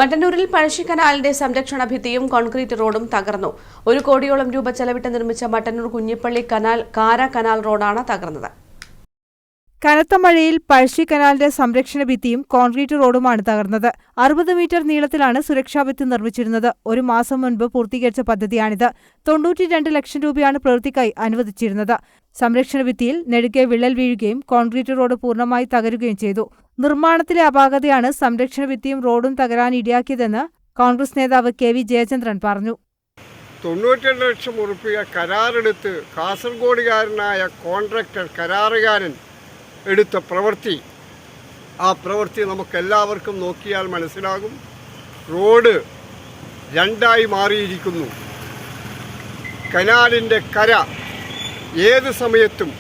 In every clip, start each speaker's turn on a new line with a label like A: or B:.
A: മട്ടന്നൂരിൽ പഴശ്ശി കനാലിന്റെ സംരക്ഷണ ഭിത്തിയും കോൺക്രീറ്റ് റോഡും തകർന്നു. 1 കോടിയോളം രൂപ ചെലവിട്ട് നിർമ്മിച്ച മട്ടന്നൂർ കുഞ്ഞിപ്പള്ളി കാര കനാൽ റോഡാണ് തകർന്നത്.
B: കനത്ത മഴയിൽ പഴശ്ശി കനാലിന്റെ സംരക്ഷണ ഭിത്തിയും കോൺക്രീറ്റ് റോഡുമാണ് തകർന്നത്. 60 മീറ്റർ നീളത്തിലാണ് സുരക്ഷാ ഭിത്തി നിർമ്മിച്ചിരുന്നത്. 1 മാസം മുൻപ് പൂർത്തീകരിച്ച പദ്ധതിയാണിത്. 92 ലക്ഷം രൂപയാണ് പ്രവൃത്തിക്കായി അനുവദിച്ചിരുന്നത്. സംരക്ഷണ ഭിത്തിയിൽ നെടുകെ വിള്ളൽ വീഴുകയും കോൺക്രീറ്റ് റോഡ് പൂർണ്ണമായി തകരുകയും ചെയ്തു. നിർമ്മാണത്തിലെ അപാകതയാണ് സംരക്ഷണ ഭിത്തിയും റോഡും തകരാൻ ഇടയാക്കിയതെന്ന് കോൺഗ്രസ് നേതാവ് കെ വി ജയചന്ദ്രൻ പറഞ്ഞു.
C: 92 ലക്ഷം രൂപ കരാറെടുത്ത് കാസർഗോഡുകാരനായ കോൺട്രാക്ടർ കരാറുകാരൻ എടുത്ത പ്രവൃത്തി, ആ പ്രവൃത്തി നമുക്കെല്ലാവർക്കും നോക്കിയാൽ മനസ്സിലാകും. റോഡ് രണ്ടായി മാറിയിരിക്കുന്നു. കനാലിൻ്റെ കര ഏത് സമയത്തും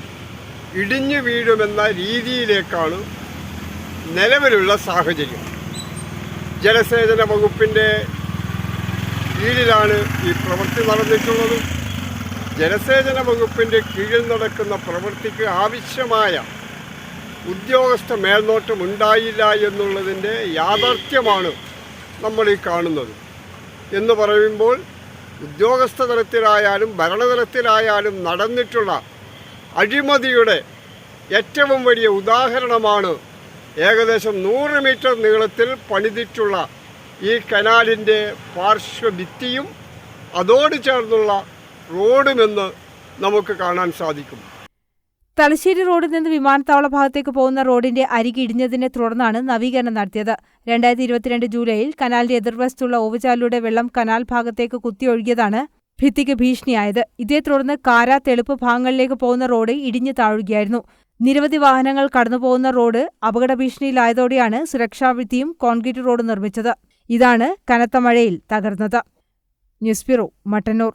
C: ഇടിഞ്ഞു വീഴുമെന്ന രീതിയിലേക്കാണ് നിലവിലുള്ള സാഹചര്യം. ജലസേചന വകുപ്പിൻ്റെ കീഴിലാണ് ഈ പ്രവൃത്തി നടന്നിട്ടുള്ളത്. ജലസേചന വകുപ്പിൻ്റെ കീഴിൽ നടക്കുന്ന പ്രവൃത്തിക്ക് ആവശ്യമായ ഉദ്യോഗസ്ഥ മേൽനോട്ടം ഉണ്ടായില്ല എന്നുള്ളതിൻ്റെ യാഥാർത്ഥ്യമാണ് നമ്മൾ ഈ കാണുന്നത്. എന്ന് പറയുമ്പോൾ ഉദ്യോഗസ്ഥ തലത്തിലായാലും ഭരണതലത്തിലായാലും നടന്നിട്ടുള്ള അഴിമതിയുടെ ഏറ്റവും വലിയ ഉദാഹരണമാണ് ഏകദേശം 100 മീറ്റർ നീളത്തിൽ പണിതിട്ടുള്ള ഈ കനാലിൻ്റെ പാർശ്വഭിത്തിയും അതോട് ചേർന്നുള്ള റോഡുമെന്ന് നമുക്ക് കാണാൻ സാധിക്കും.
B: തലശ്ശേരി റോഡിൽ നിന്ന് വിമാനത്താവള ഭാഗത്തേക്ക് പോകുന്ന റോഡിന്റെ അരികെ ഇടിഞ്ഞതിനെ തുടർന്നാണ് നവീകരണം നടത്തിയത്. 2022 ജൂലൈയിൽ കനാലിന്റെ എതിർവശത്തുള്ള ഓവുചാലിലൂടെ വെള്ളം കനാൽ ഭാഗത്തേക്ക് കുത്തിയൊഴുകിയതാണ് ഭിത്തിക്ക് ഭീഷണിയായത്. ഇതേ തുടർന്ന് കാര തെളുപ്പ് ഭാഗങ്ങളിലേക്ക് പോകുന്ന റോഡ് ഇടിഞ്ഞു താഴുകയായിരുന്നു. നിരവധി വാഹനങ്ങൾ കടന്നുപോകുന്ന റോഡ് അപകട ഭീഷണിയിലായതോടെയാണ് സുരക്ഷാ ഭിത്തിയും കോൺക്രീറ്റ് റോഡ് നിർമ്മിച്ചത്. ഇതാണ് കനത്ത മഴയിൽ തകർന്നത്. News bureau, Mattannur.